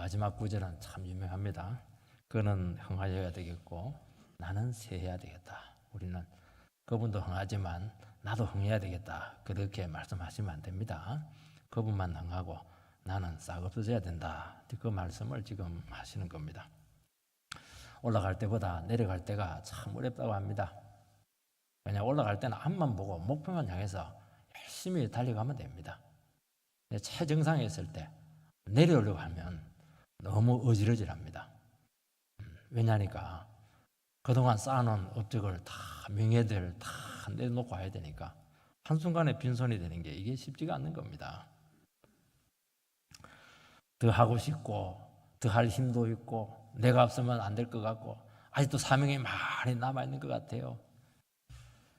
마지막 구절은 참 유명합니다. 그는 흥하여야 되겠고 나는 쇠해야 되겠다. 우리는 그분도 흥하지만 나도 흥해야 되겠다. 그렇게 말씀하시면 안 됩니다. 그분만 흥하고 나는 싹 없어져야 된다. 그 말씀을 지금 하시는 겁니다. 올라갈 때보다 내려갈 때가 참 어렵다고 합니다. 그냥 올라갈 때는 앞만 보고 목표만 향해서 열심히 달려가면 됩니다. 최정상에 있을 때 내려오려고 하면 너무 어지러질합니다. 왜냐니까 그동안 쌓아놓은 업적을 다 명예들 다 내놓고 와야 되니까 한순간에 빈손이 되는 게 이게 쉽지가 않는 겁니다. 더 하고 싶고 더 할 힘도 있고 내가 없으면 안 될 것 같고 아직도 사명이 많이 남아있는 것 같아요.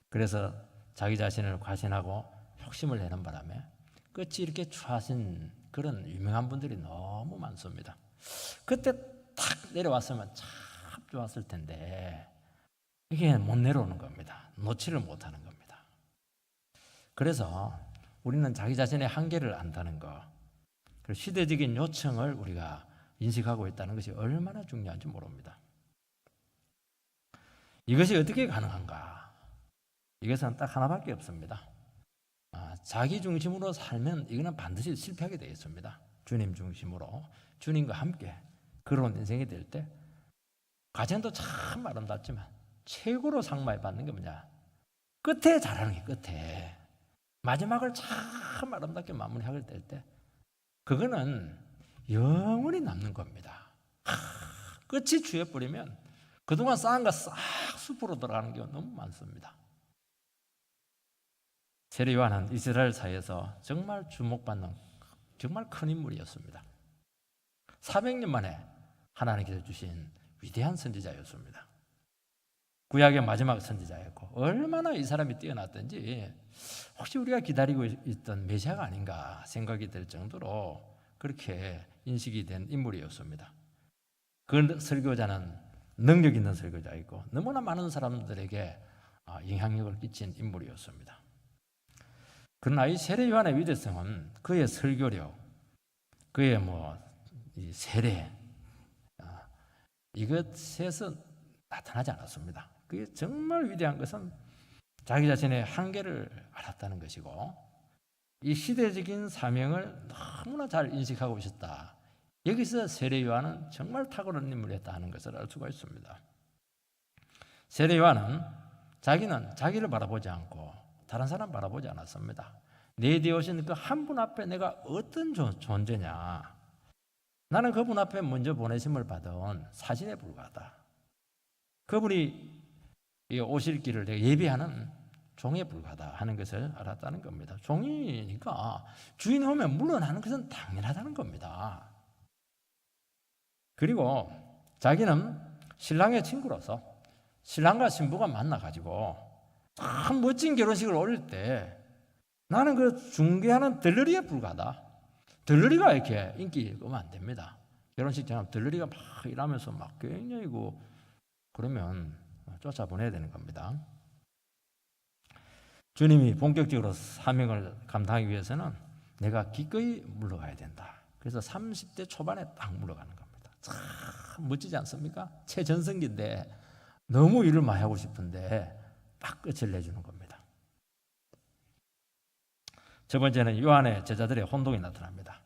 그래서 자기 자신을 과신하고 욕심을 내는 바람에 끝이 이렇게 추하신 그런 유명한 분들이 너무 많습니다. 그때 탁 내려왔으면 참 좋았을 텐데 이게 못 내려오는 겁니다. 놓지를 못하는 겁니다. 그래서 우리는 자기 자신의 한계를 안다는 것, 그리고 시대적인 요청을 우리가 인식하고 있다는 것이 얼마나 중요한지 모릅니다. 이것이 어떻게 가능한가? 이것은 딱 하나밖에 없습니다. 자기 중심으로 살면 이거는 반드시 실패하게 되어 있습니다. 주님 중심으로 주님과 함께 그런 인생이 될 때 과정도 참 아름답지만 최고로 상 많이 받는 게 뭐냐? 끝에 잘하는 게 끝에 마지막을 참 아름답게 마무리하게 될 때 그거는 영원히 남는 겁니다. 끝이 취해버리면 그동안 쌓은 거 싹 숲으로 들어가는 게 너무 많습니다. 세례 요한은 이스라엘 사이에서 정말 주목받는 정말 큰 인물이었습니다. 400년 만에 하나님께서 주신 위대한 선지자였습니다. 구약의 마지막 선지자였고 얼마나 이 사람이 뛰어났던지 혹시 우리가 기다리고 있던 메시아가 아닌가 생각이 들 정도로 그렇게 인식이 된 인물이었습니다. 그 설교자는 능력 있는 설교자이고 너무나 많은 사람들에게 영향력을 끼친 인물이었습니다. 그러나 이 세례 요한의 위대성은 그의 설교력, 그의 이 세례 이것에서 나타나지 않았습니다. 그게 정말 위대한 것은 자기 자신의 한계를 알았다는 것이고 이 시대적인 사명을 너무나 잘 인식하고 있었다. 여기서 세례 요한은 정말 탁월한 인물이었다 하는 것을 알 수가 있습니다. 세례 요한은 자기는 자기를 바라보지 않고 다른 사람 바라보지 않았습니다. 내 뒤에 오신 그 한 분 앞에 내가 어떤 존재냐? 나는 그분 앞에 먼저 보내심을 받은 사진에 불과하다. 그분이 오실 길을 내가 예비하는 종에 불과하다 하는 것을 알았다는 겁니다. 종이니까 주인이 오면 물러나는 것은 당연하다는 겁니다. 그리고 자기는 신랑의 친구로서 신랑과 신부가 만나가지고 참 멋진 결혼식을 올릴 때 나는 그 중개하는 들러리에 불과하다. 들러리가 이렇게 인기 끌면 안 됩니다. 결혼식 전에 들러리가 막 일하면서 막 굉장히 그러면 쫓아보내야 되는 겁니다. 주님이 본격적으로 사명을 감당하기 위해서는 내가 기꺼이 물러가야 된다. 그래서 30대 초반에 딱 물러가는 겁니다. 참 멋지지 않습니까? 최전성기인데 너무 일을 많이 하고 싶은데 딱 끝을 내주는 겁니다. 첫 번째는 요한의 제자들의 혼동이 나타납니다.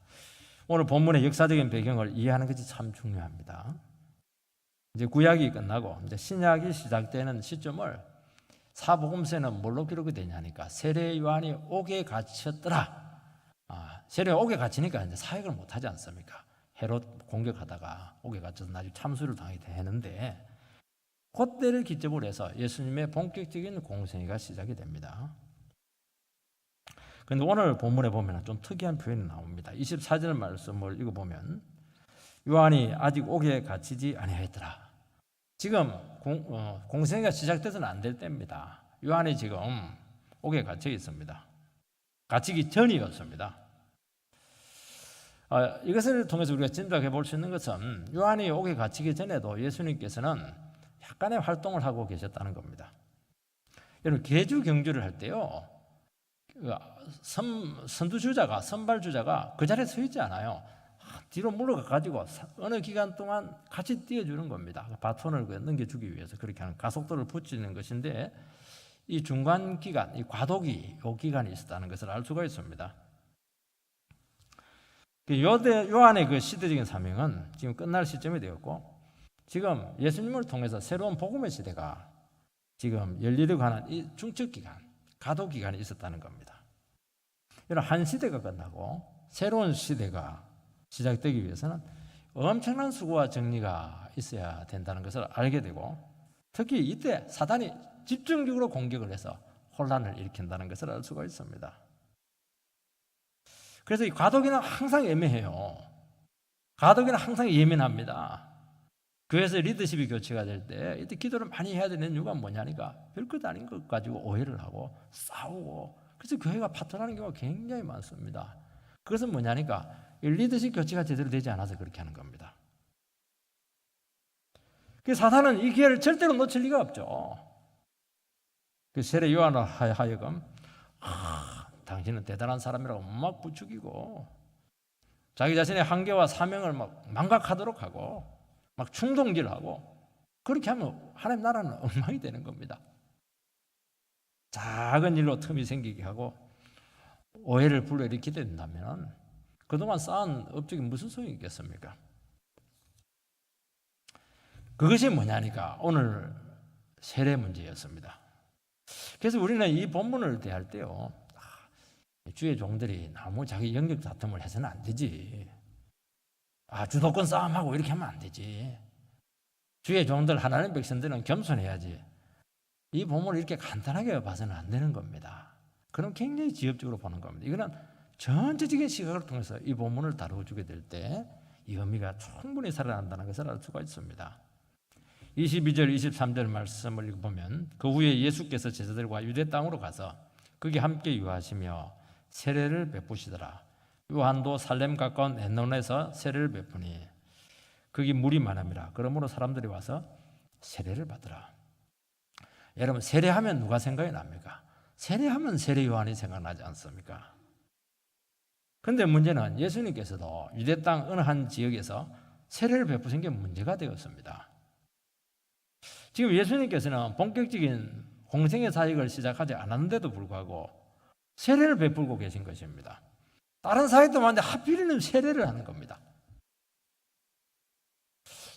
오늘 본문의 역사적인 배경을 이해하는 것이 참 중요합니다. 이제 구약이 끝나고 이제 신약이 시작되는 시점을 사복음서에는 뭘로 기록이 되냐니까 세례 요한이 옥에 갇혔더라. 세례 옥에 갇히니까 이제 사역을 못 하지 않습니까? 헤롯 공격하다가 옥에 갇혀서 나중에 참수를 당하게 되는데 그때를 기점으로 해서 예수님의 본격적인 공생애가 시작이 됩니다. 그런데 오늘 본문에 보면 좀 특이한 표현이 나옵니다. 24절 말씀을 읽어보면 요한이 아직 옥에 갇히지 아니하였더라. 지금 공생애가 시작돼서는 안 될 때입니다. 요한이 지금 옥에 갇혀 있습니다. 갇히기 전이었습니다. 이것을 통해서 우리가 짐작해 볼 수 있는 것은 요한이 옥에 갇히기 전에도 예수님께서는 약간의 활동을 하고 계셨다는 겁니다. 여러분 계주 경주를 할 때요, 선두주자가 선발주자가 그 자리에 서 있지 않아요. 뒤로 물러가 가지고 어느 기간 동안 같이 뛰어주는 겁니다. 바톤을 넘겨주기 위해서 그렇게 하는 가속도를 붙이는 것인데 이 중간 기간, 이 과도기 이 기간이 있었다는 것을 알 수가 있습니다. 요한의 그 시대적인 사명은 지금 끝날 시점이 되었고 지금 예수님을 통해서 새로운 복음의 시대가 지금 열리려고 하는 이 중첩 기간, 가도 기간이 있었다는 겁니다. 이런 한 시대가 끝나고 새로운 시대가 시작되기 위해서는 엄청난 수고와 정리가 있어야 된다는 것을 알게 되고 특히 이때 사단이 집중적으로 공격을 해서 혼란을 일으킨다는 것을 알 수가 있습니다. 그래서 이 과도기는 항상 애매해요. 과도기는 항상 예민합니다. 교회에서 리더십이 교체가 될 때 이때 기도를 많이 해야 되는 이유가 뭐냐니까 별것 아닌 것 가지고 오해를 하고 싸우고 그래서 교회가 파탄나는 경우가 굉장히 많습니다. 그것은 뭐냐니까 리더십 교체가 제대로 되지 않아서 그렇게 하는 겁니다. 사탄은 이 기회를 절대로 놓칠 리가 없죠. 세례 요한을 하여금 당신은 대단한 사람이라고 막 부추기고 자기 자신의 한계와 사명을 막 망각하도록 하고 막 충동질하고 그렇게 하면 하나님 나라는 엉망이 되는 겁니다. 작은 일로 틈이 생기게 하고 오해를 불러일으키게 된다면 그동안 쌓은 업적이 무슨 소용이 있겠습니까? 그것이 뭐냐니까 오늘 세례 문제였습니다. 그래서 우리는 이 본문을 대할 때요 주의 종들이 너무 자기 영역 다툼을 해서는 안 되지. 주도권 싸움하고 이렇게 하면 안 되지. 주의 종들 하나님 백성들은 겸손해야지. 이 본문을 이렇게 간단하게 봐서는 안 되는 겁니다. 그럼 굉장히 지엽적으로 보는 겁니다. 이거는 전체적인 시각을 통해서 이 본문을 다루어주게 될 때 이 의미가 충분히 살아난다는 것을 알 수가 있습니다. 22절, 23절 말씀을 읽어보면 그 후에 예수께서 제자들과 유대 땅으로 가서 거기 함께 유하시며 세례를 베푸시더라. 요한도 살렘 가까운 에논에서 세례를 베푸니 거기 물이 많음이라. 그러므로 사람들이 와서 세례를 받으라. 여러분 세례하면 누가 생각이 납니까? 세례하면 세례 요한이 생각나지 않습니까? 그런데 문제는 예수님께서도 유대 땅 어느 한 지역에서 세례를 베푸신 게 문제가 되었습니다. 지금 예수님께서는 본격적인 공생의 사역을 시작하지 않았는데도 불구하고 세례를 베풀고 계신 것입니다. 다른 사역도 많은데 하필이면 세례를 하는 겁니다.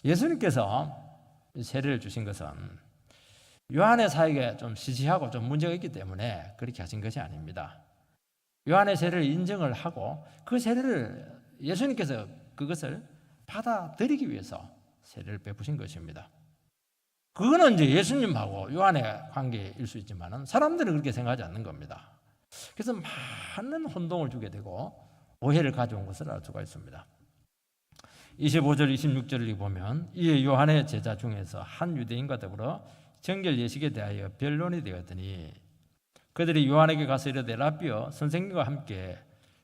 예수님께서 세례를 주신 것은 요한의 사역에 좀 시시하고 좀 문제가 있기 때문에 그렇게 하신 것이 아닙니다. 요한의 세례를 인정을 하고 그 세례를 예수님께서 그것을 받아들이기 위해서 세례를 베푸신 것입니다. 그거는 이제 예수님하고 요한의 관계일 수 있지만 사람들은 그렇게 생각하지 않는 겁니다. 그래서 많은 혼동을 주게 되고 오해를 가져온 것을 알 수가 있습니다. 25절, 26절을 보면 이에 요한의 제자 중에서 한 유대인과 더불어 정결 예식에 대하여 변론이 되었더니 그들이 요한에게 가서 이르되 라삐여 선생님과 함께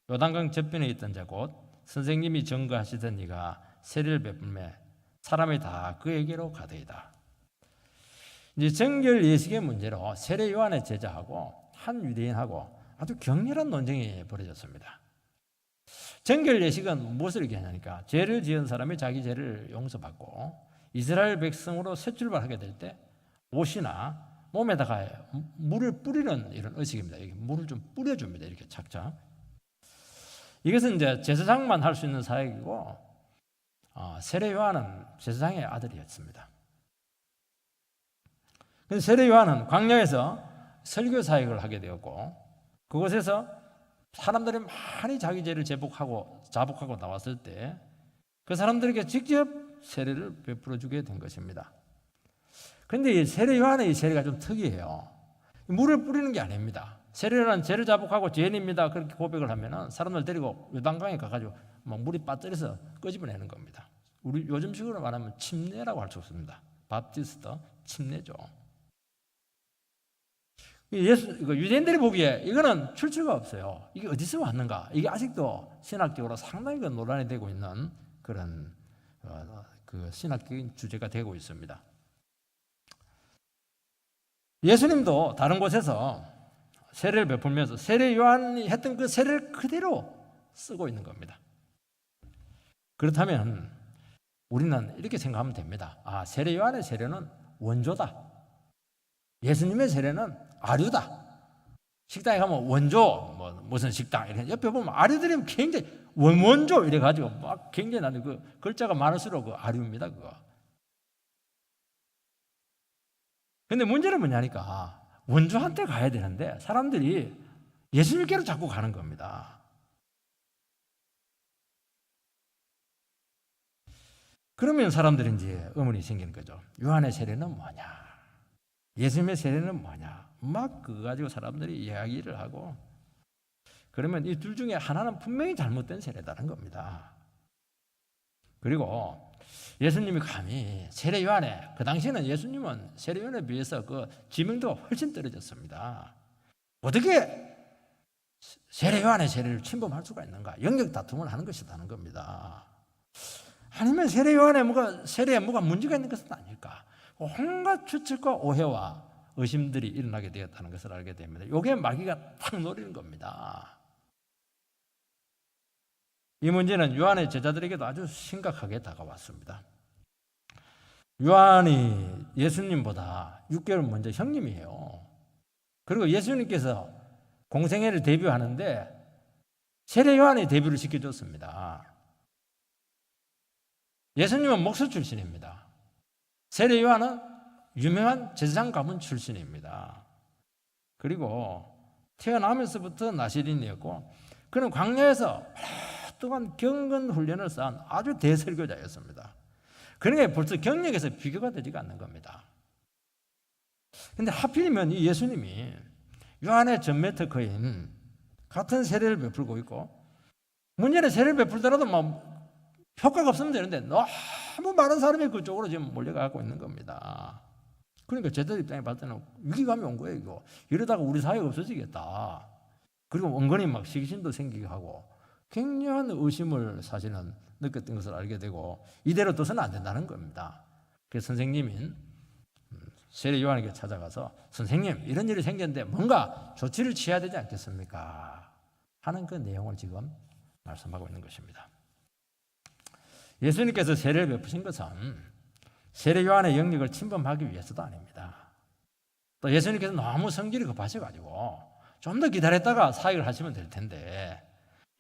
요단강 저편에 있던 자 곧 선생님이 증거하시던 이가 세례를 베풀매 사람이 다 그에게로 가더이다. 이제 정결 예식의 문제로 세례 요한의 제자하고 한 유대인하고 아주 격렬한 논쟁이 벌어졌습니다. 정결 예식은 무엇을 얘기하냐니까 죄를 지은 사람이 자기 죄를 용서받고 이스라엘 백성으로 새 출발하게 될 때 옷이나 몸에다가 물을 뿌리는 이런 의식입니다. 여기 물을 좀 뿌려줍니다. 이렇게 착착. 이것은 이제 제사장만 할 수 있는 사역이고 세례 요한은 제사장의 아들이었습니다. 그래서 세례 요한은 광야에서 설교 사역을 하게 되었고 그곳에서 사람들이 많이 자기 죄를 자복하고 나왔을 때 그 사람들에게 직접 세례를 베풀어 주게 된 것입니다. 그런데 이 세례 요한의 이 세례가 좀 특이해요. 물을 뿌리는 게 아닙니다. 세례는 죄를 자복하고 죄인입니다. 그렇게 고백을 하면 사람들 데리고 요단강에 가가지고 막 물이 빠뜨려서 끄집어내는 겁니다. 우리 요즘식으로 말하면 침례라고 할 수 없습니다. 밥티스트 침례죠. 유대인들이 보기에 이거는 출처가 없어요. 이게 어디서 왔는가? 이게 아직도 신학적으로 상당히 논란이 되고 있는 그런 그 신학적인 주제가 되고 있습니다. 예수님도 다른 곳에서 세례를 베풀면서 세례 요한이 했던 그 세례를 그대로 쓰고 있는 겁니다. 그렇다면 우리는 이렇게 생각하면 됩니다. 아, 세례 요한의 세례는 원조다. 예수님의 세례는 아류다. 식당에 가면 원조, 무슨 식당 이렇게 옆에 보면 아류들이 굉장히 원조 이래 가지고 막 굉장히 나는 그 글자가 많을수록 그 아류입니다, 그거. 근데 문제는 뭐냐니까 원조한테 가야 되는데 사람들이 예수님께로 자꾸 가는 겁니다. 그러면 사람들이 이제 의문이 생기는 거죠. 요한의 세례는 뭐냐? 예수님의 세례는 뭐냐? 막 그거 가지고 사람들이 이야기를 하고, 그러면 이 둘 중에 하나는 분명히 잘못된 세례다는 겁니다. 그리고 예수님이 감히 세례 요한에, 그 당시에는 예수님은 세례 요한에 비해서 그 지명도가 훨씬 떨어졌습니다. 어떻게 세례 요한의 세례를 침범할 수가 있는가? 영역 다툼을 하는 것이라는 겁니다. 아니면 세례 요한의 세례에 뭐가 문제가 있는 것은 아닐까? 온갖 추측과 오해와 의심들이 일어나게 되었다는 것을 알게 됩니다. 이게 마귀가 탁 노리는 겁니다. 이 문제는 요한의 제자들에게도 아주 심각하게 다가왔습니다. 요한이 예수님보다 6개월 먼저 형님이에요. 그리고 예수님께서 공생애를 데뷔하는데 세례 요한이 데뷔를 시켜줬습니다. 예수님은 목사 출신입니다. 세례 요한은 유명한 제사장 가문 출신입니다. 그리고 태어나면서부터 나시린이었고 그는 광야에서 오랫동안 경건 훈련을 쌓은 아주 대설교자였습니다. 그러니까 벌써 경력에서 비교가 되지가 않는 겁니다. 그런데 하필이면 이 예수님이 요한의 전매 특허인 같은 세례를 베풀고 있고 문제는 세례를 베풀더라도 막 효과가 없으면 되는데 너무 많은 사람이 그쪽으로 지금 몰려가고 있는 겁니다. 그러니까 제자들 입장에 봤을 때는 위기감이 온 거예요. 이거. 이러다가 우리 사회가 없어지겠다. 그리고 은근히 막 시기심도 생기게 하고 굉장한 의심을 사실은 느꼈던 것을 알게 되고 이대로 둬서는 안 된다는 겁니다. 그래서 선생님인 세례 요한에게 찾아가서 선생님 이런 일이 생겼는데 뭔가 조치를 취해야 되지 않겠습니까? 하는 그 내용을 지금 말씀하고 있는 것입니다. 예수님께서 세례를 베푸신 것은 세례 요한의 영역을 침범하기 위해서도 아닙니다. 또 예수님께서 너무 성질이 급하셔가지고 좀 더 기다렸다가 사역을 하시면 될 텐데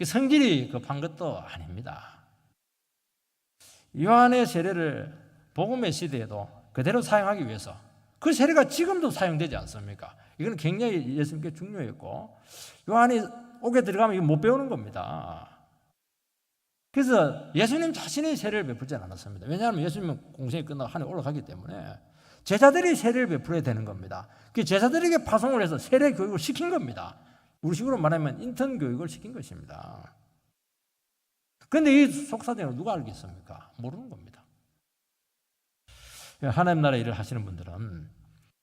성질이 급한 것도 아닙니다. 요한의 세례를 복음의 시대에도 그대로 사용하기 위해서 그 세례가 지금도 사용되지 않습니까? 이건 굉장히 예수님께 중요했고 요한이 옥에 들어가면 못 배우는 겁니다. 그래서 예수님 자신이 세례를 베풀지 않았습니다. 왜냐하면 예수님은 공생이 끝나고 하늘에 올라가기 때문에 제자들이 세례를 베풀어야 되는 겁니다. 그 제자들에게 파송을 해서 세례 교육을 시킨 겁니다. 우리식으로 말하면 인턴 교육을 시킨 것입니다. 그런데 이 속사정을 누가 알겠습니까? 모르는 겁니다. 하나님 나라 일을 하시는 분들은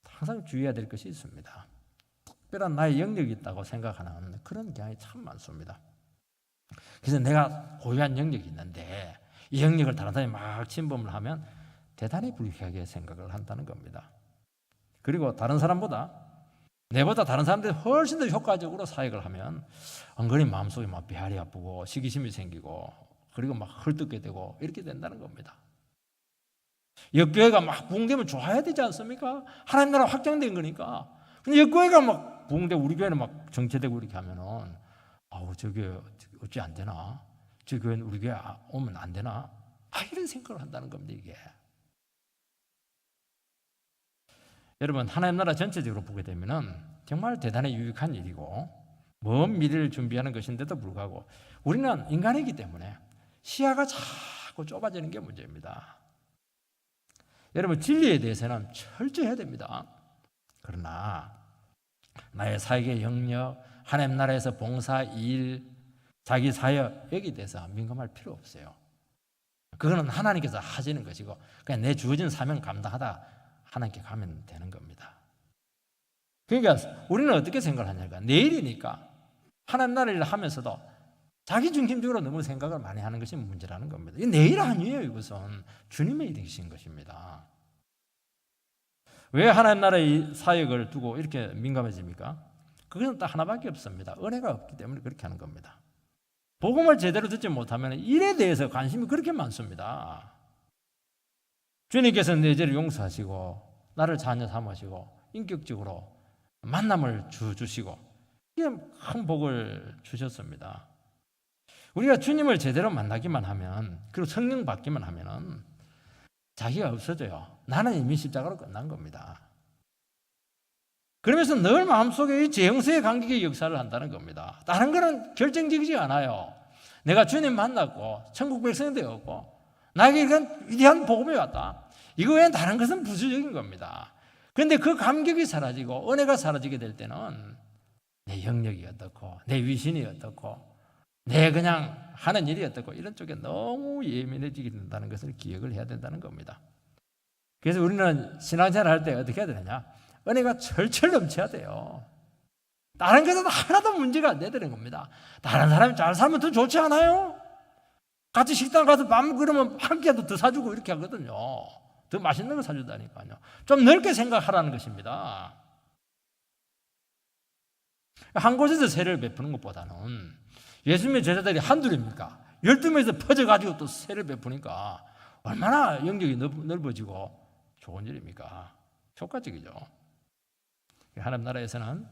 항상 주의해야 될 것이 있습니다. 특별한 나의 영역이 있다고 생각하는 그런 경향이 참 많습니다. 그래서 내가 고유한 영역이 있는데 이 영역을 다른 사람이 막 침범을 하면 대단히 불쾌하게 생각을 한다는 겁니다. 그리고 다른 사람보다 내보다 다른 사람들이 훨씬 더 효과적으로 사역을 하면 은근히 마음속에 막 배알이 아프고 시기심이 생기고 그리고 막 헐뜯게 되고 이렇게 된다는 겁니다. 역교회가 막 부흥되면 좋아야 되지 않습니까? 하나님 나라 확장된 거니까. 근데 역교회가 막 부흥되고 우리 교회는 막 정체되고 이렇게 하면은 저게 어찌 안 되나? 저 교회는 우리 교회 오면 안 되나? 이런 생각을 한다는 겁니다, 이게. 여러분, 하나님 나라 전체적으로 보게 되면은 정말 대단히 유익한 일이고 먼 미래를 준비하는 것인데도 불구하고 우리는 인간이기 때문에 시야가 자꾸 좁아지는 게 문제입니다. 여러분, 진리에 대해서는 철저해야 됩니다. 그러나 나의 사역의 영역, 하나님 나라에서 봉사, 일, 자기 사역 여기에 대해서 민감할 필요 없어요. 그거는 하나님께서 하시는 것이고 그냥 내 주어진 사명 감당하다 하나님께 가면 되는 겁니다. 그러니까 우리는 어떻게 생각을 하냐니까 내일이니까 하나님 나라 일을 하면서도 자기 중심적으로 너무 생각을 많이 하는 것이 문제라는 겁니다. 이게 내일 아니에요. 이것은 주님의 일이신 것입니다. 왜 하나님 나라의 사역을 두고 이렇게 민감해집니까? 그것은 딱 하나밖에 없습니다. 은혜가 없기 때문에 그렇게 하는 겁니다. 복음을 제대로 듣지 못하면 일에 대해서 관심이 그렇게 많습니다. 주님께서는 내 죄를 용서하시고 나를 자녀 삼으시고 인격적으로 만남을 주시고 이게 큰 복을 주셨습니다. 우리가 주님을 제대로 만나기만 하면, 그리고 성령 받기만 하면 자기가 없어져요. 나는 이미 십자가로 끝난 겁니다. 그러면서 늘 마음속에 이 재형세의 간격의 역사를 한다는 겁니다. 다른 거는 결정적이지 않아요. 내가 주님 만났고 천국 백성이 되었고 나에게 이런 위대한 복음이 왔다. 이거 외엔 다른 것은 부수적인 겁니다. 그런데 그 감격이 사라지고 은혜가 사라지게 될 때는 내 영역이 어떻고 내 위신이 어떻고 내 그냥 하는 일이 어떻고 이런 쪽에 너무 예민해지게 된다는 것을 기억을 해야 된다는 겁니다. 그래서 우리는 신앙생활 할 때 어떻게 해야 되느냐? 은혜가 철철 넘쳐야 돼요. 다른 것은 하나도 문제가 안 되는 겁니다. 다른 사람이 잘 살면 더 좋지 않아요? 같이 식당 가서 밥 그러면 한 끼라도 더 사주고 이렇게 하거든요. 더 맛있는 거 사주다니까요. 좀 넓게 생각하라는 것입니다. 한 곳에서 세를 베푸는 것보다는 예수님의 제자들이 한둘입니까? 12명에서 퍼져가지고 또 세를 베푸니까 얼마나 영역이 넓어지고 좋은 일입니까? 효과적이죠. 하나님 나라에서는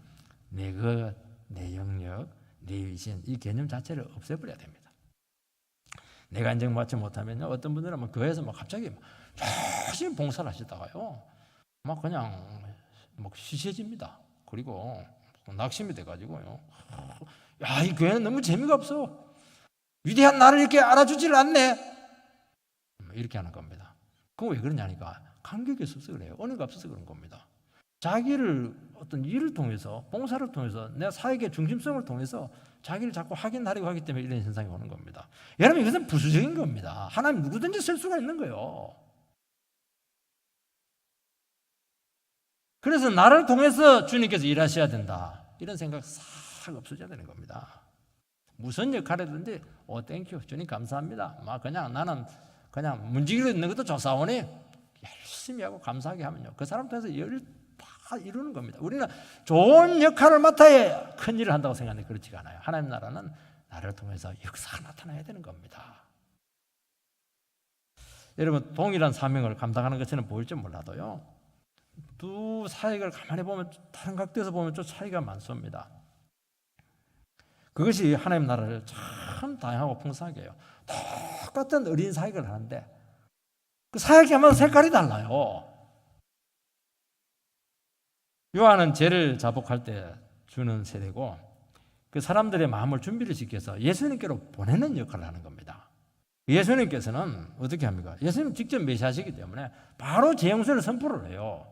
내 것, 내 영역, 내 위신 이 개념 자체를 없애버려야 됩니다. 내가 인정받지 못하면 어떤 분들은 교회에서 갑자기 열심히 봉사를 하시다가요 그냥 시시해집니다. 그리고 낙심이 돼가지고요, 야, 이 교회는 너무 재미가 없어, 위대한 나를 이렇게 알아주질 않네, 이렇게 하는 겁니다. 그건 왜 그러냐니까 감격이 없어서 그래요. 은혜가 없어서 그런 겁니다. 자기를 어떤 일을 통해서, 봉사를 통해서, 내 사역의 중심성을 통해서 자기를 자꾸 확인하려고 하기 때문에 이런 현상이 오는 겁니다. 여러분, 이것은 부수적인 겁니다. 하나님 누구든지 쓸 수가 있는 거예요. 그래서 나를 통해서 주님께서 일하셔야 된다, 이런 생각 싹 없어져야 되는 겁니다. 무슨 역할이든지 땡큐 주님 감사합니다, 그냥 나는 그냥 문지기로 있는 것도 조사오니 열심히 하고 감사하게 하면요, 그 사람 통해서 일 다 이루는 겁니다. 우리는 좋은 역할을 맡아야 큰 일을 한다고 생각하는데 그렇지가 않아요. 하나님 나라는 나를 통해서 역사가 나타나야 되는 겁니다. 여러분, 동일한 사명을 감당하는 것처럼 보일지 몰라도요, 두 사역을 가만히 보면, 다른 각도에서 보면 좀 차이가 많습니다. 그것이 하나님 나라를 참 다양하고 풍성하게 해요. 똑같은 어린 사역을 하는데 그 사역이 하면 색깔이 달라요. 요한은 죄를 자복할 때 주는 세례고, 그 사람들의 마음을 준비를 시켜서 예수님께로 보내는 역할을 하는 겁니다. 예수님께서는 어떻게 합니까? 예수님 직접 메시아시기 때문에 바로 재용서를 선포를 해요.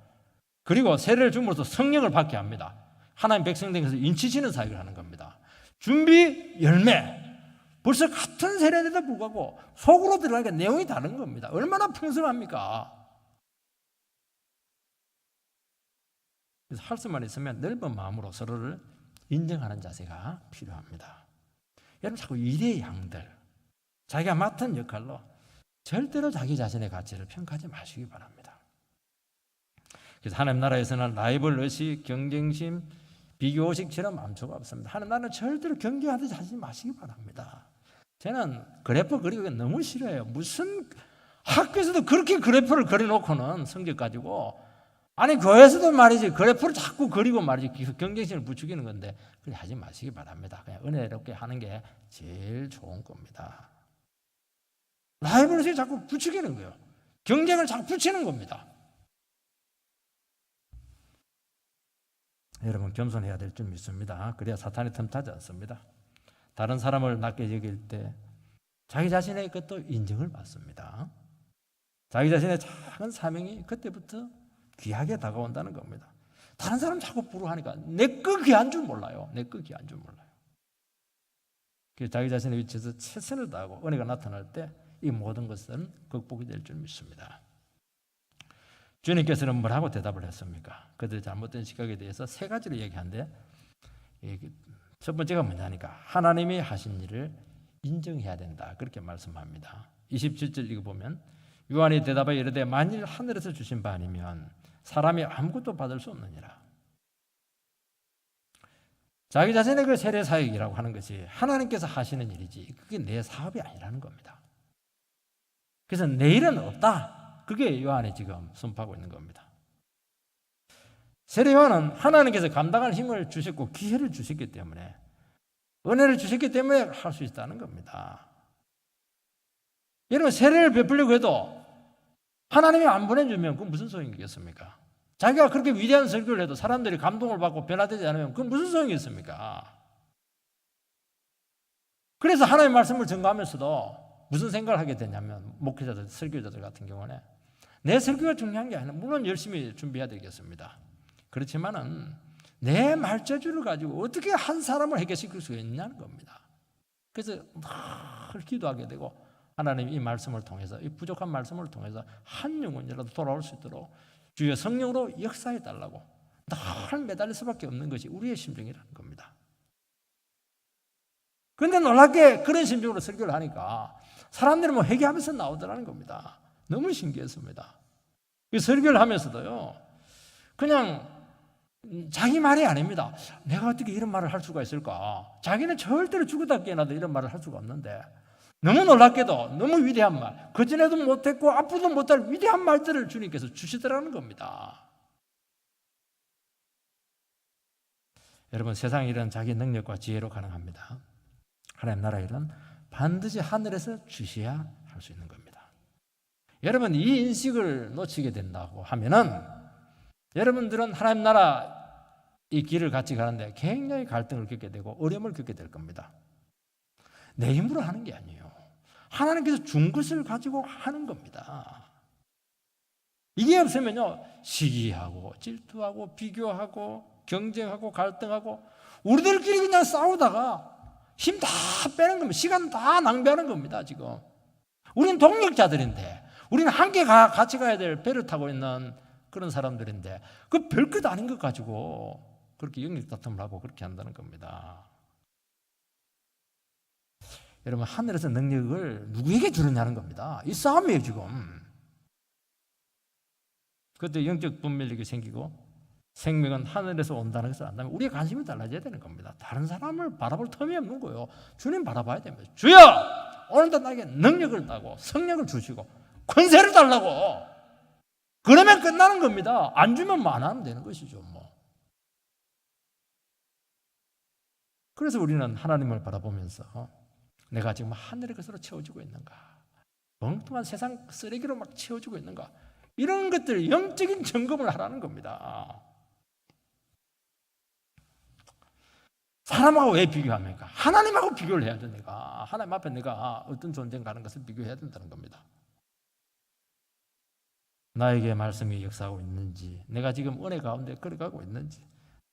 그리고 세례를 줌으로써 성령을 받게 합니다. 하나님 백성 등에서 인치시는 사역을 하는 겁니다. 준비, 열매. 벌써 같은 세례인데도 불구하고 속으로 들어가니까 내용이 다른 겁니다. 얼마나 풍성합니까? 그래서 할 수만 있으면 넓은 마음으로 서로를 인정하는 자세가 필요합니다. 여러분, 자꾸 일의 양들, 자기가 맡은 역할로 절대로 자기 자신의 가치를 평가하지 마시기 바랍니다. 그래서 하나님 나라에서는 라이벌 의식, 경쟁심, 비교의식처럼 감초가 없습니다. 하나님 나라는 절대로 경계하듯이 하지 마시기 바랍니다. 저는 그래프 그리기가 너무 싫어요. 무슨 학교에서도 그렇게 그래프를 그려놓고는 성적 가지고, 아니 교회에서도 말이지 그래프를 자꾸 그리고 말이지 경쟁심을 부추기는 건데, 그렇게 하지 마시기 바랍니다. 그냥 은혜롭게 하는 게 제일 좋은 겁니다. 라이벌을 자꾸 부추기는 거예요. 경쟁을 자꾸 붙이는 겁니다. 여러분, 겸손해야 될 줄 믿습니다. 그래야 사탄이 틈타지 않습니다. 다른 사람을 낮게 여길 때 자기 자신의 것도 인정을 받습니다. 자기 자신의 작은 사명이 그때부터 귀하게 다가온다는 겁니다. 다른 사람 자꾸 부러워하니까 내 거 귀한 줄 몰라요. 내 거 귀한 줄 몰라요. 그래서 자기 자신의 위치에서 최선을 다하고 은혜가 나타날 때 이 모든 것은 극복이 될 줄 믿습니다. 주님께서는 뭐라고 대답을 했습니까? 그들의 잘못된 시각에 대해서 세 가지로 얘기하는데, 첫 번째가 뭐냐니까 하나님이 하신 일을 인정해야 된다, 그렇게 말씀합니다. 27절 읽어보면 요한이 대답하여 이르되 만일 하늘에서 주신 바 아니면 사람이 아무것도 받을 수 없느니라. 자기 자신의 그 세례 사역이라고 하는 것이 하나님께서 하시는 일이지 그게 내 사업이 아니라는 겁니다. 그래서 내일은 없다. 그게 요한이 지금 선포하고 있는 겁니다. 세례 요한은 하나님께서 감당할 힘을 주셨고 기회를 주셨기 때문에 은혜를 주셨기 때문에 할 수 있다는 겁니다. 여러분 세례를 베풀려고 해도 하나님이 안 보내주면 그건 무슨 소용이겠습니까? 자기가 그렇게 위대한 설교를 해도 사람들이 감동을 받고 변화되지 않으면 그건 무슨 소용이겠습니까? 그래서 하나님의 말씀을 전가하면서도 무슨 생각을 하게 되냐면 목회자들, 설교자들 같은 경우는 내 설교가 중요한 게 아니라 물론 열심히 준비해야 되겠습니다. 그렇지만은 내 말재주를 가지고 어떻게 한 사람을 해결시킬 수 있냐는 겁니다. 그래서 늘 기도하게 되고 하나님 이 말씀을 통해서 이 부족한 말씀을 통해서 한 영혼이라도 돌아올 수 있도록 주의 성령으로 역사해 달라고 늘 매달릴 수밖에 없는 것이 우리의 심정이라는 겁니다. 그런데 놀랍게 그런 심정으로 설교를 하니까 사람들이 뭐 회개하면서 나오더라는 겁니다. 너무 신기했습니다. 이 설교를 하면서도요, 그냥 자기 말이 아닙니다. 내가 어떻게 이런 말을 할 수가 있을까? 자기는 절대로 죽었다 깨어나도 이런 말을 할 수가 없는데 너무 놀랍게도 너무 위대한 말, 그전에도 못했고 앞으로도 못할 위대한 말들을 주님께서 주시더라는 겁니다. 여러분 세상 일은 자기 능력과 지혜로 가능합니다. 하나님 나라 일은 반드시 하늘에서 주셔야 할 수 있는 겁니다. 여러분 이 인식을 놓치게 된다고 하면은 여러분들은 하나님 나라 이 길을 같이 가는데 굉장히 갈등을 겪게 되고 어려움을 겪게 될 겁니다. 내 힘으로 하는 게 아니에요. 하나님께서 준 것을 가지고 하는 겁니다. 이게 없으면요 시기하고 질투하고 비교하고 경쟁하고 갈등하고 우리들끼리 그냥 싸우다가 힘 다 빼는 겁니다. 시간 다 낭비하는 겁니다. 지금 우리는 동력자들인데 우리는 함께 같이 가야 될 배를 타고 있는 그런 사람들인데 그 별것 아닌 것 가지고 그렇게 영역 다툼을 하고 그렇게 한다는 겁니다. 여러분 하늘에서 능력을 누구에게 주느냐는 겁니다. 이 싸움이에요 지금. 그때 영적 분별력이 생기고 생명은 하늘에서 온다는 것을 안다면 우리의 관심이 달라져야 되는 겁니다. 다른 사람을 바라볼 틈이 없는 거예요. 주님 바라봐야 됩니다. 주여 오늘도 나에게 능력을 달고 성령을 주시고 권세를 달라고. 그러면 끝나는 겁니다. 안 주면 뭐 안 하면 되는 것이죠 뭐. 그래서 우리는 하나님을 바라보면서 내가 지금 하늘의 것으로 채워지고 있는가, 엉뚱한 세상 쓰레기로 막 채워지고 있는가, 이런 것들 영적인 점검을 하라는 겁니다. 사람하고 왜 비교합니까? 하나님하고 비교를 해야죠. 내가 하나님 앞에 내가 어떤 존재인가 하는 것을 비교해야 된다는 겁니다. 나에게 말씀이 역사하고 있는지, 내가 지금 은혜 가운데 걸어가고 있는지,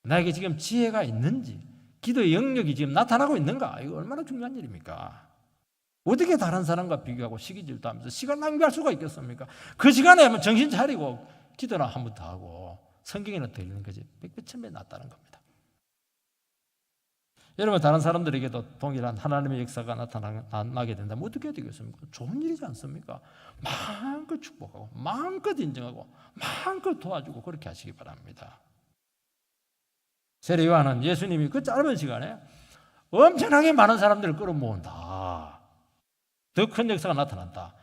나에게 지금 지혜가 있는지, 기도의 영역이 지금 나타나고 있는가, 이거 얼마나 중요한 일입니까? 어떻게 다른 사람과 비교하고 시기질도 하면서 시간 낭비할 수가 있겠습니까? 그 시간에 한번 정신 차리고 기도나 한 번 더 하고 성경에는 더 읽는 것이 백배 천배 낫다는 겁니다. 여러분 다른 사람들에게도 동일한 하나님의 역사가 나타나게 된다면 어떻게 해야 되겠습니까? 좋은 일이지 않습니까? 마음껏 축복하고 마음껏 인정하고 마음껏 도와주고 그렇게 하시기 바랍니다. 세례 요한은 예수님이 그 짧은 시간에 엄청나게 많은 사람들을 끌어모은다. 더 큰 역사가 나타난다.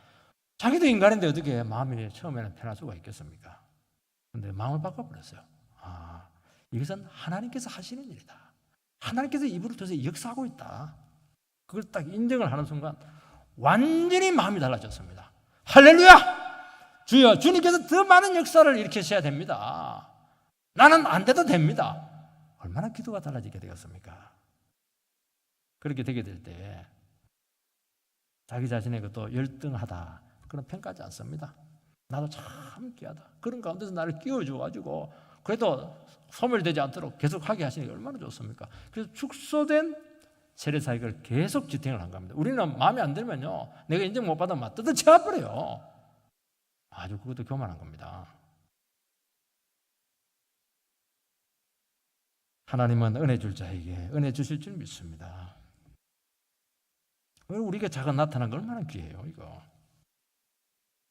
자기도 인간인데 어떻게 마음이 처음에는 편할 수가 있겠습니까? 그런데 마음을 바꿔버렸어요. 이것은 하나님께서 하시는 일이다. 하나님께서 입으로 통해서 역사하고 있다. 그걸 딱 인정을 하는 순간 완전히 마음이 달라졌습니다. 할렐루야! 주여, 주님께서 더 많은 역사를 일으키셔야 됩니다. 나는 안 돼도 됩니다. 얼마나 기도가 달라지게 되겠습니까? 그렇게 되게 될 때 자기 자신에게 또 열등하다 그런 평가하지 않습니다. 나도 참 귀하다. 그런 가운데서 나를 끼워줘가지고 그래도 소멸되지 않도록 계속 하게 하시는 게 얼마나 좋습니까? 그래서 축소된 세례사역을 계속 지탱을 한 겁니다. 우리는 마음에 안 들면요, 내가 인정 못 받으면 뜯어쳐버려요. 아주 그것도 교만한 겁니다. 하나님은 은혜 줄 자에게 은혜 주실 줄 믿습니다. 우리에게 작은 나타난 거 얼마나 귀해요, 이거.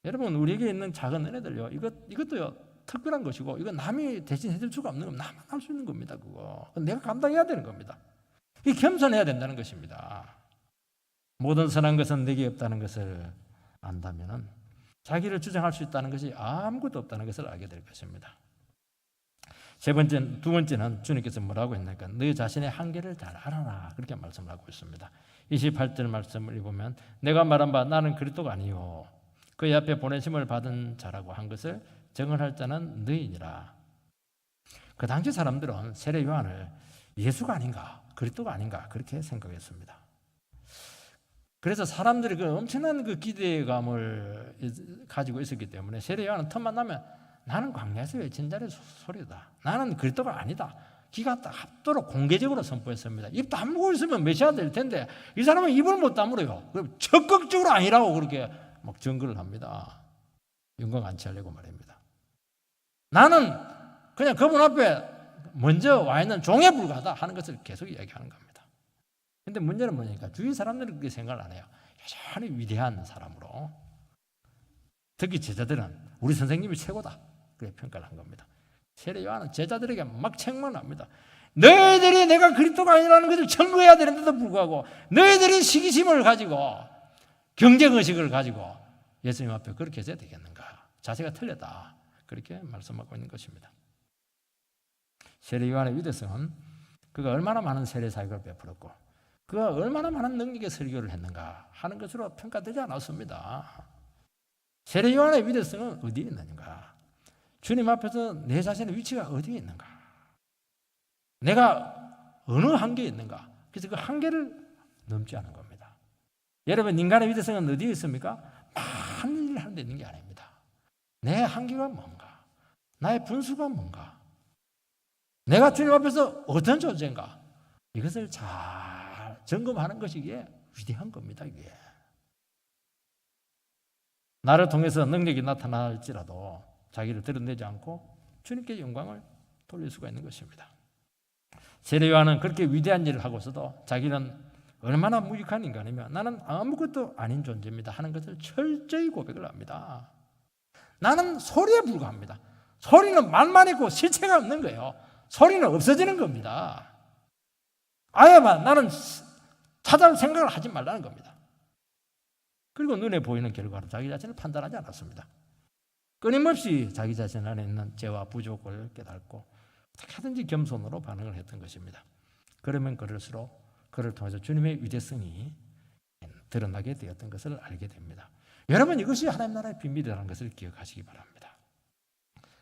여러분, 우리에게 있는 작은 은혜들요, 이것도요, 특별한 것이고 이거 남이 대신 해줄 수가 없는 겁니다. 나만 할 수 있는 겁니다. 그거 내가 감당해야 되는 겁니다. 이 겸손해야 된다는 것입니다. 모든 선한 것은 내게 없다는 것을 안다면은 자기를 주장할 수 있다는 것이 아무것도 없다는 것을 알게 될 것입니다. 두 번째는 주님께서 뭐라고 했나니까 너 자신의 한계를 잘 알아라 그렇게 말씀을 하고 있습니다. 28절 말씀을 읽으면 내가 말한 바 나는 그리스도가 아니요 그의 앞에 보내심을 받은 자라고 한 것을 증언할 자는 너희니라. 그 당시 사람들은 세례 요한을 예수가 아닌가 그리스도가 아닌가 그렇게 생각했습니다. 그래서 사람들이 그 엄청난 그 기대감을 가지고 있었기 때문에 세례 요한은 틈만 나면 나는 광야에서 외친 자의 소리다. 나는 그리스도가 아니다. 기가 합도록 공개적으로 선포했습니다. 입 다물고 있으면 메시아 될 텐데 이 사람은 입을 못 다물어요. 그럼 적극적으로 아니라고 그렇게 막 증거를 합니다. 영광 안 취하려고 말입니다. 나는 그냥 그분 앞에 먼저 와 있는 종에 불과하다 하는 것을 계속 이야기하는 겁니다. 그런데 문제는 뭐냐니까 주위 사람들은 그렇게 생각을 안 해요. 여전히 위대한 사람으로 특히 제자들은 우리 선생님이 최고다 그렇게 평가를 한 겁니다. 세례 요한은 제자들에게 막 책망합니다. 너희들이 내가 그리스도가 아니라는 것을 증거해야 되는데도 불구하고 너희들이 시기심을 가지고 경쟁의식을 가지고 예수님 앞에 그렇게 해야 되겠는가. 자세가 틀렸다. 그렇게 말씀하고 있는 것입니다. 세례 요한의 위대성은 그가 얼마나 많은 세례 사역을 베풀었고 그가 얼마나 많은 능력의 설교를 했는가 하는 것으로 평가되지 않았습니다. 세례 요한의 위대성은 어디에 있는가? 주님 앞에서 내 자신의 위치가 어디에 있는가? 내가 어느 한계에 있는가? 그래서 그 한계를 넘지 않은 겁니다. 여러분 인간의 위대성은 어디에 있습니까? 많은 일을 하는 데 있는 게 아닙니다. 내 한계가 뭔가? 나의 분수가 뭔가? 내가 주님 앞에서 어떤 존재인가? 이것을 잘 점검하는 것이 이게 위대한 겁니다. 이게. 나를 통해서 능력이 나타날지라도 자기를 드러내지 않고 주님께 영광을 돌릴 수가 있는 것입니다. 세례 요한은 그렇게 위대한 일을 하고서도 자기는 얼마나 무익한 인간이며 나는 아무것도 아닌 존재입니다 하는 것을 철저히 고백을 합니다. 나는 소리에 불과합니다. 소리는 말만 있고 실체가 없는 거예요. 소리는 없어지는 겁니다. 아예만 나는 찾아올 생각을 하지 말라는 겁니다. 그리고 눈에 보이는 결과로 자기 자신을 판단하지 않았습니다. 끊임없이 자기 자신 안에 있는 죄와 부족을 깨닫고 어떻게든지 겸손으로 반응을 했던 것입니다. 그러면 그럴수록 그를 통해서 주님의 위대성이 드러나게 되었던 것을 알게 됩니다. 여러분 이것이 하나님 나라의 비밀이라는 것을 기억하시기 바랍니다.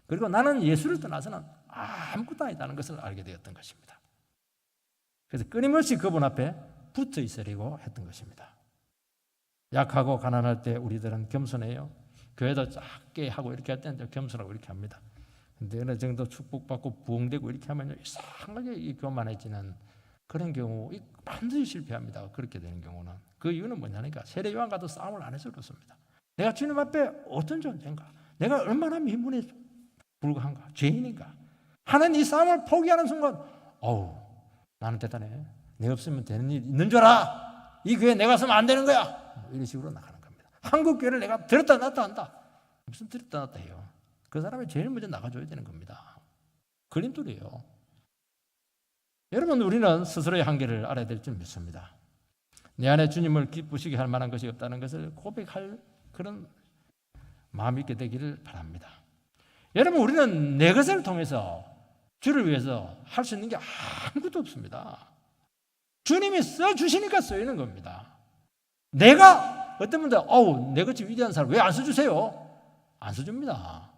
그리고 나는 예수를 떠나서는 아무것도 아니다는 것을 알게 되었던 것입니다. 그래서 끊임없이 그분 앞에 붙어 있으려고 했던 것입니다. 약하고 가난할 때 우리들은 겸손해요. 교회도 작게 하고 이렇게 할 때는 겸손하고 이렇게 합니다. 근데 어느 정도 축복받고 부흥되고 이렇게 하면 이상하게 교만해지는 그런 경우 반드시 실패합니다. 그렇게 되는 경우는 그 이유는 뭐냐니까 세례 요한과도 싸움을 안 해서 그렇습니다. 내가 주님 앞에 어떤 존재인가? 내가 얼마나 미문에 불과한가? 죄인인가? 하는 이 싸움을 포기하는 순간 어우 나는 대단해. 내 없으면 되는 일 있는 줄 알아. 이 교회 내가 서면 안 되는 거야. 이런 식으로 나가는 겁니다. 한국 교회를 내가 들었다 놨다 한다. 무슨 들었다 놨다 해요. 그 사람이 제일 먼저 나가줘야 되는 겁니다. 걸림돌이에요. 여러분 우리는 스스로의 한계를 알아야 될 줄 믿습니다. 내 안에 주님을 기쁘시게 할 만한 것이 없다는 것을 고백할 그런 마음이 있게 되기를 바랍니다. 여러분 우리는 내 것을 통해서 주를 위해서 할 수 있는 게 아무것도 없습니다. 주님이 써주시니까 쓰이는 겁니다. 내가 어떤 분들 내같이 위대한 사람 왜 안 써주세요? 안 써줍니다.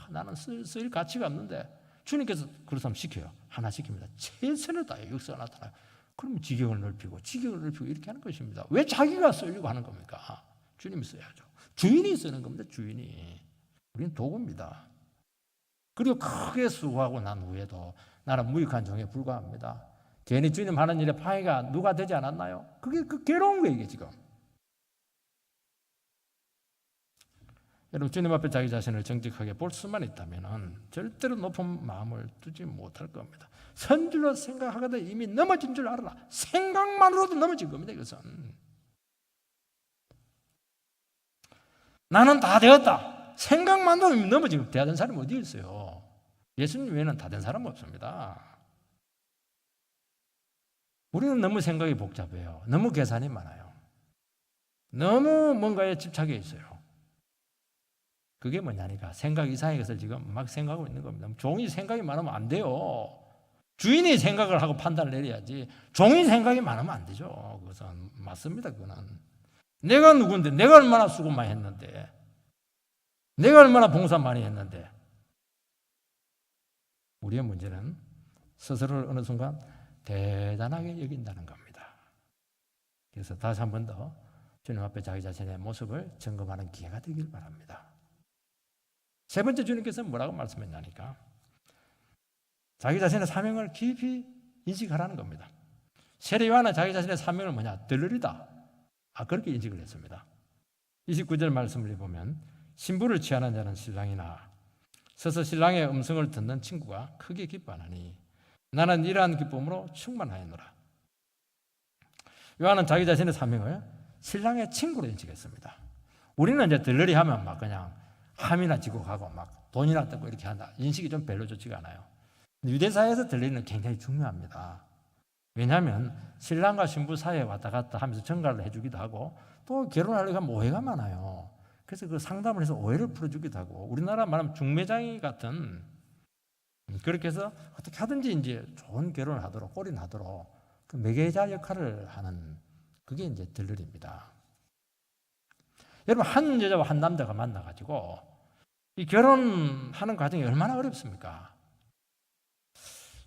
나는 쓸 가치가 없는데 주님께서 그런 사람 시켜요. 하나 시킵니다. 최선을 다해 역사가 나타나요. 그러면 지경을 넓히고 이렇게 하는 것입니다. 왜 자기가 쓰려고 하는 겁니까? 주님이 써야죠. 주인이 쓰는 겁니다. 주인이. 우리는 도구입니다. 그리고 크게 수고하고 난 후에도 나는 무익한 종에 불과합니다. 괜히 주님 하는 일에 방해가 누가 되지 않았나요? 그게 그 괴로운 거예요, 이게 지금. 여러분 주님 앞에 자기 자신을 정직하게 볼 수만 있다면 절대로 높은 마음을 두지 못할 겁니다. 선줄로 생각하거든 이미 넘어진 줄 알아라. 생각만으로도 넘어진 겁니다. 이것은 나는 다 되었다. 생각만도 넘어지고 대하던 사람이 어디 있어요? 예수님 외에는 다 된 사람은 없습니다. 우리는 너무 생각이 복잡해요. 너무 계산이 많아요. 너무 뭔가에 집착해 있어요. 그게 뭐냐니까 생각 이상의 것을 지금 막 생각하고 있는 겁니다. 종이 생각이 많으면 안 돼요. 주인이 생각을 하고 판단을 내려야지 종이 생각이 많으면 안 되죠. 그것은 맞습니다. 그거는 내가 누군데, 내가 얼마나 수고 많이 했는데, 내가 얼마나 봉사 많이 했는데. 우리의 문제는 스스로를 어느 순간 대단하게 여긴다는 겁니다. 그래서 다시 한 번 더 주님 앞에 자기 자신의 모습을 점검하는 기회가 되길 바랍니다. 세 번째, 주님께서는 뭐라고 말씀했냐니까 자기 자신의 사명을 깊이 인식하라는 겁니다. 세례 요한은 자기 자신의 사명을 뭐냐? 들으리다. 그렇게 인식을 했습니다. 29절 말씀을 보면 신부를 취하는 자는 신랑이나 서서 신랑의 음성을 듣는 친구가 크게 기뻐하나니 나는 이러한 기쁨으로 충만하였노라. 요한은 자기 자신의 사명을 신랑의 친구로 인식했습니다. 우리는 이제 들러리 하면 막 그냥 함이나 지고 가고 막 돈이나 뜯고 이렇게 한다. 인식이 좀 별로 좋지가 않아요. 유대사회에서 들러리는 굉장히 중요합니다. 왜냐하면 신랑과 신부 사이에 왔다 갔다 하면서 전가를 해주기도 하고 또 결혼하려고 하면 오해가 많아요. 그래서 그 상담을 해서 오해를 풀어주기도 하고 우리나라 말하면 중매장이 같은 그렇게 해서 어떻게 하든지 이제 좋은 결혼을 하도록 꼬리나도록 그 매개자 역할을 하는 그게 이제 들러리입니다. 여러분 한 여자와 한 남자가 만나가지고 이 결혼하는 과정이 얼마나 어렵습니까?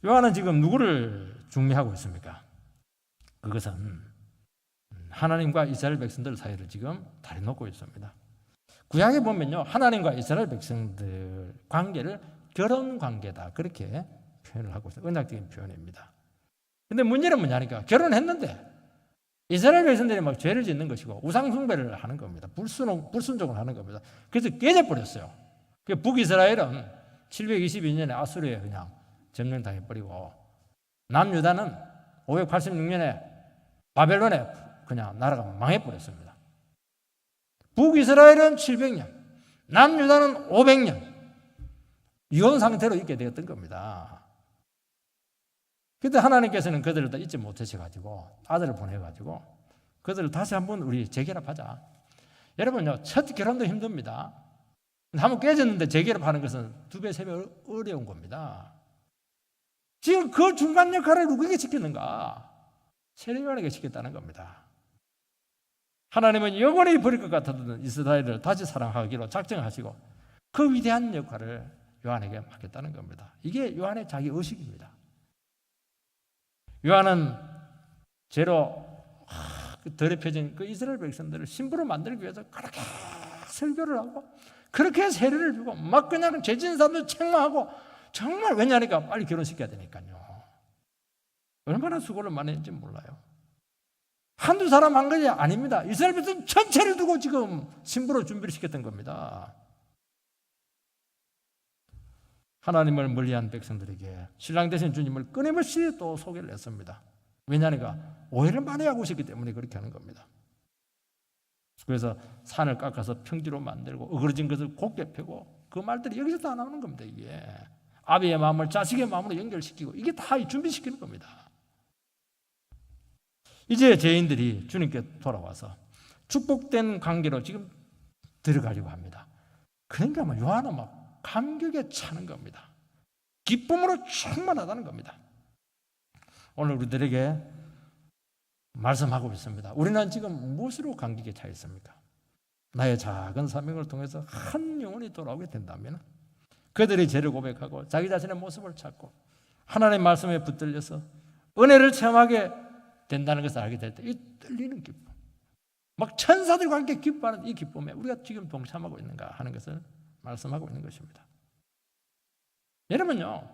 요한은 지금 누구를 중매하고 있습니까? 그것은 하나님과 이스라엘 백성들 사이를 지금 다리 놓고 있습니다. 구약에 보면요 하나님과 이스라엘 백성들 관계를 결혼 관계다 그렇게 표현을 하고 있어요. 언약적인 표현입니다. 근데 문제는 뭐냐니까 결혼했는데 이스라엘 백성들이 막 죄를 짓는 것이고 우상 숭배를 하는 겁니다. 불순종을 하는 겁니다. 그래서 깨져버렸어요. 북이스라엘은 722년에 아수르에 그냥 점령당해버리고 남유다는 586년에 바벨론에 그냥 나라가 망해버렸습니다. 북이스라엘은 700년, 남유다는 500년 이혼 상태로 있게 되었던 겁니다. 그때 하나님께서는 그들을 다 잊지 못하셔가지고 아들을 보내가지고 그들을 다시 한번 우리 재결합하자. 여러분요 첫 결혼도 힘듭니다. 한번 깨졌는데 재결합하는 것은 2배, 3배 어려운 겁니다. 지금 그 중간 역할을 누구에게 시켰는가? 세례요한에게 시켰다는 겁니다. 하나님은 영원히 버릴 것 같았던 이스라엘을 다시 사랑하기로 작정하시고 그 위대한 역할을 요한에게 맡겼다는 겁니다. 이게 요한의 자기 의식입니다. 요한은 죄로 더럽혀진 그 이스라엘 백성들을 신부로 만들기 위해서 그렇게 설교를 하고 그렇게 세례를 주고 막 그냥 죄 지은 사람들 책망하고 정말 왜냐니까 빨리 결혼시켜야 되니까요. 얼마나 수고를 많이 했는지 몰라요. 한두 사람 한 것이 아닙니다. 이스라엘 백성 전체를 두고 지금 신부로 준비를 시켰던 겁니다. 하나님을 멀리한 백성들에게 신랑 되신 주님을 끊임없이 또 소개를 했습니다. 왜냐니까 오해를 많이 하고 있기 때문에 그렇게 하는 겁니다. 그래서 산을 깎아서 평지로 만들고 어그러진 것을 곱게 펴고 그 말들이 여기서 다 나오는 겁니다. 이게 아비의 마음을 자식의 마음으로 연결시키고 이게 다 준비시키는 겁니다. 이제 죄인들이 주님께 돌아와서 축복된 관계로 지금 들어가려고 합니다. 그러니까 요한은 막 감격에 차는 겁니다. 기쁨으로 충만하다는 겁니다. 오늘 우리들에게 말씀하고 있습니다. 우리는 지금 무엇으로 감격에 차 있습니까? 나의 작은 사명을 통해서 한 영혼이 돌아오게 된다면 그들이 죄를 고백하고 자기 자신의 모습을 찾고 하나님의 말씀에 붙들려서 은혜를 체험하게 된다는 것을 알게 될 때 이 떨리는 기쁨, 막 천사들과 함께 기뻐하는 이 기쁨에 우리가 지금 동참하고 있는가 하는 것을 말씀하고 있는 것입니다. 여러분요,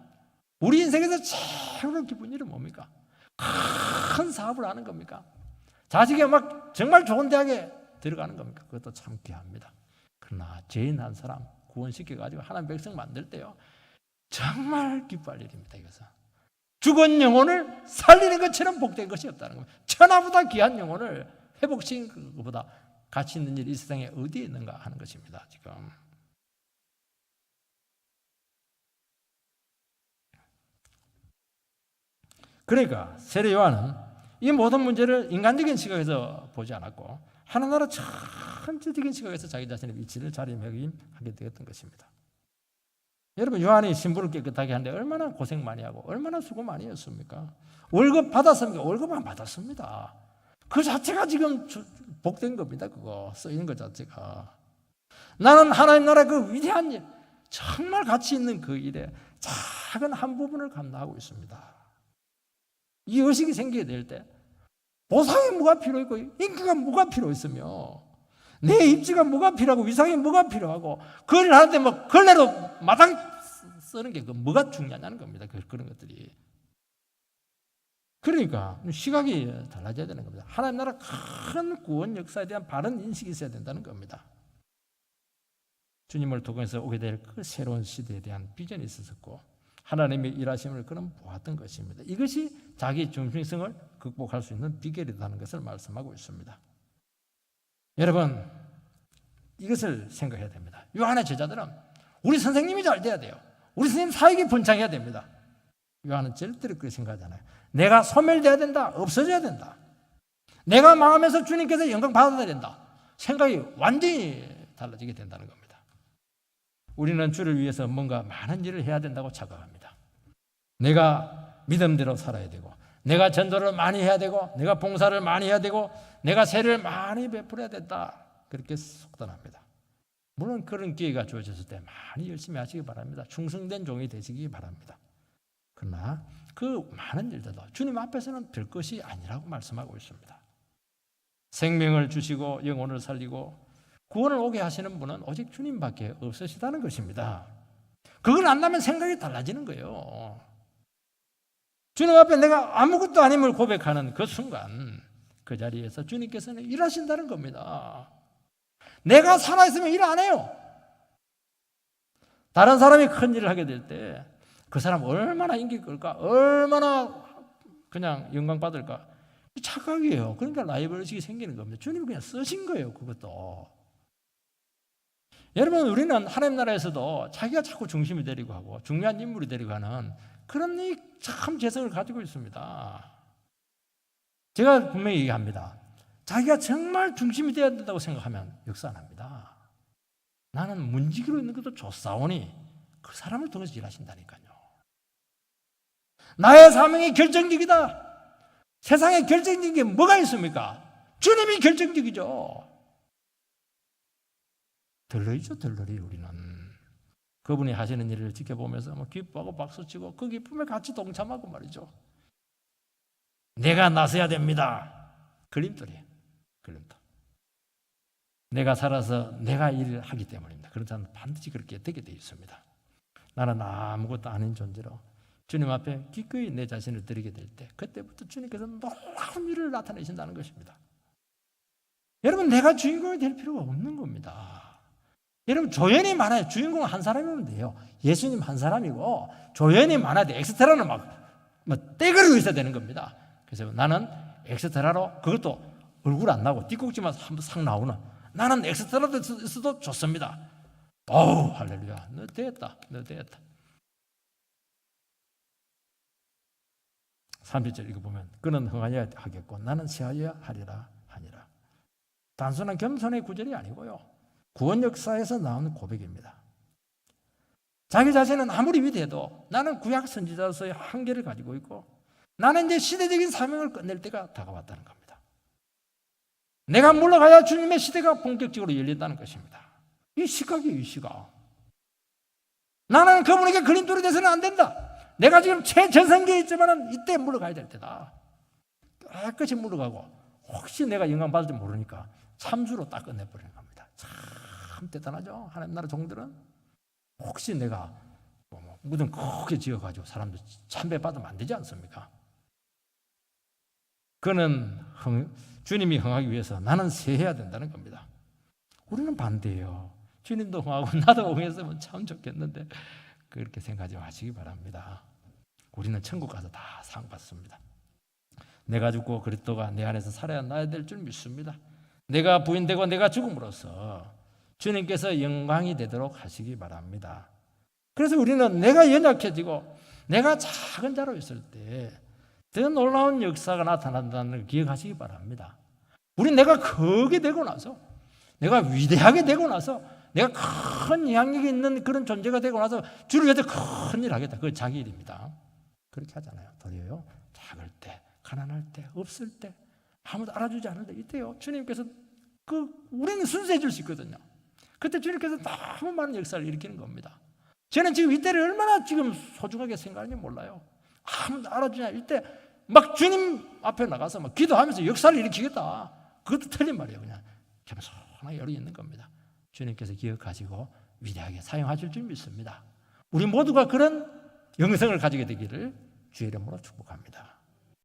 우리 인생에서 최고로 기쁜 일은 뭡니까? 큰 사업을 하는 겁니까? 자식이 막 정말 좋은 대학에 들어가는 겁니까? 그것도 참 귀합니다. 그러나 죄인 한 사람 구원시켜가지고 하나님 백성 만들 때요, 정말 기뻐할 일입니다. 이것은 죽은 영혼을 살리는 것처럼 복된 것이 없다는 겁니다. 천하보다 귀한 영혼을 회복시키는 것보다 가치 있는 일이 이 세상에 어디에 있는가 하는 것입니다. 지금 그러니까 세례 요한은 이 모든 문제를 인간적인 시각에서 보지 않았고 하나나라 전체적인 시각에서 자기 자신의 위치를 자리매김하게 되었던 것입니다. 여러분, 요한이 신부를 깨끗하게 하는데 얼마나 고생 많이 하고 얼마나 수고 많이 했습니까? 월급 받았습니까? 월급 안 받았습니다. 그 자체가 지금 복된 겁니다. 그거 쓰이는 것 자체가. 나는 하나님 나라 그 위대한 일, 정말 가치 있는 그 일에 작은 한 부분을 감당하고 있습니다. 이 의식이 생기게 될 때 보상이 뭐가 필요했고 인기가 뭐가 필요 있으며 내 입지가 뭐가 필요하고 위상이 뭐가 필요하고 그 일을 하는데 뭐 걸레로 마당 쓰는 게 뭐가 중요하냐는 겁니다. 그런 것들이. 그러니까 시각이 달라져야 되는 겁니다. 하나님 나라 큰 구원 역사에 대한 바른 인식이 있어야 된다는 겁니다. 주님을 통해서 오게 될 그 새로운 시대에 대한 비전이 있었고 하나님의 일하심을 그는 보았던 것입니다. 이것이 자기 중심성을 극복할 수 있는 비결이라는 것을 말씀하고 있습니다. 여러분, 이것을 생각해야 됩니다. 요한의 제자들은 우리 선생님이 잘 돼야 돼요. 우리 선생님 사역이 번창해야 됩니다. 요한은 절대로 그렇게 생각하잖아요. 내가 소멸돼야 된다. 없어져야 된다. 내가 망하면서 주님께서 영광 받아야 된다. 생각이 완전히 달라지게 된다는 겁니다. 우리는 주를 위해서 뭔가 많은 일을 해야 된다고 착각합니다. 내가 믿음대로 살아야 되고 내가 전도를 많이 해야 되고 내가 봉사를 많이 해야 되고 내가 세례를 많이 베풀어야 된다. 그렇게 속단합니다. 물론 그런 기회가 주어졌을 때 많이 열심히 하시기 바랍니다. 충성된 종이 되시기 바랍니다. 그러나 그 많은 일들도 주님 앞에서는 별것이 아니라고 말씀하고 있습니다. 생명을 주시고 영혼을 살리고 구원을 오게 하시는 분은 오직 주님밖에 없으시다는 것입니다. 그걸 안다면 생각이 달라지는 거예요. 주님 앞에 내가 아무것도 아님을 고백하는 그 순간 그 자리에서 주님께서는 일하신다는 겁니다. 내가 살아있으면 일 안 해요. 다른 사람이 큰 일을 하게 될 때 그 사람 얼마나 인기 끌까? 얼마나 그냥 영광 받을까? 착각이에요. 그러니까 라이벌 의식이 생기는 겁니다. 주님이 그냥 쓰신 거예요. 그것도. 여러분, 우리는 하나님 나라에서도 자기가 자꾸 중심이 되려고 하고 중요한 인물이 되려고 하는 그런 참 재성을 가지고 있습니다. 제가 분명히 얘기합니다. 자기가 정말 중심이 되어야 된다고 생각하면 역사 안 합니다. 나는 문지기로 있는 것도 좋사오니 그 사람을 통해서 일하신다니까요. 나의 사명이 결정적이다. 세상에 결정적인 게 뭐가 있습니까? 주님이 결정적이죠. 덜러이죠, 덜러리. 우리는 그분이 하시는 일을 지켜보면서 기뻐하고 박수치고 그 기쁨에 같이 동참하고 말이죠. 내가 나서야 됩니다. 걸림돌이에요. 걸림돌. 내가 살아서 내가 일을 하기 때문입니다. 그렇지 않으면 반드시 그렇게 되게 되어 있습니다. 나는 아무것도 아닌 존재로 주님 앞에 기꺼이 내 자신을 드리게 될 때 그때부터 주님께서 놀라운 일을 나타내신다는 것입니다. 여러분, 내가 주인공이 될 필요가 없는 겁니다. 여러분, 조연이 많아요. 주인공 한 사람이면 돼요. 예수님 한 사람이고 조연이 많아야 돼. 엑스트라는 떼거리고 있어야 되는 겁니다. 그래서 나는 엑스트라로 그것도 얼굴 안 나오고 뒷꼭지만 한번 싹 나오는 나는 엑스트라도 있어도 좋습니다. 어우, 할렐루야. 너 되었다. 너 되었다. 30절 읽어보면 그는 흥하여야 하겠고 나는 쇠하여야 하리라 하니라. 단순한 겸손의 구절이 아니고요. 구원 역사에서 나오는 고백입니다. 자기 자신은 아무리 위대해도 나는 구약 선지자로서의 한계를 가지고 있고 나는 이제 시대적인 사명을 끝낼 때가 다가왔다는 겁니다. 내가 물러가야 주님의 시대가 본격적으로 열린다는 것입니다. 이 시각이에요, 이 시각. 나는 그분에게 걸림돌이 돼서는 안 된다. 내가 지금 최전성기에 있지만 이때 물러가야 될 때다. 깨끗이 물러가고 혹시 내가 영광 받을지 모르니까 참수로 딱 끝내버리는 겁니다. 참 대단하죠. 하나님 나라 종들은 혹시 내가 무덤 크게 지어가지고 사람들 참배받으면 안 되지 않습니까? 그는 주님이 흥하기 위해서 나는 쇠해야 된다는 겁니다. 우리는 반대예요. 주님도 흥하고 나도 흥했으면 참 좋겠는데 그렇게 생각하지 마시기 바랍니다. 우리는 천국 가서 다 상 받습니다. 내가 죽고 그리스도가 내 안에서 살아야 나야 될 줄 믿습니다. 내가 부인되고 내가 죽음으로써 주님께서 영광이 되도록 하시기 바랍니다. 그래서 우리는 내가 연약해지고 내가 작은 자로 있을 때 더 놀라운 역사가 나타난다는 걸 기억하시기 바랍니다. 우리 내가 크게 되고 나서, 내가 위대하게 되고 나서, 내가 큰 영향력이 있는 그런 존재가 되고 나서 주를 위해서 큰 일을 하겠다. 그건 자기 일입니다. 그렇게 하잖아요. 도리어요. 작을 때, 가난할 때, 없을 때, 아무도 알아주지 않을 때 이때요. 주님께서 우리는 순수해 줄 수 있거든요. 그때 주님께서 너무 많은 역사를 일으키는 겁니다. 저는 지금 이때를 얼마나 지금 소중하게 생각하는지 몰라요. 아무도 알아주지 않을 때 막 주님 앞에 나가서 막 기도하면서 역사를 일으키겠다. 그것도 틀린 말이에요. 그냥 겸손하게 열려 있는 겁니다. 주님께서 기억하시고 위대하게 사용하실 줄 믿습니다. 우리 모두가 그런 영성을 가지게 되기를 주의 이름으로 축복합니다.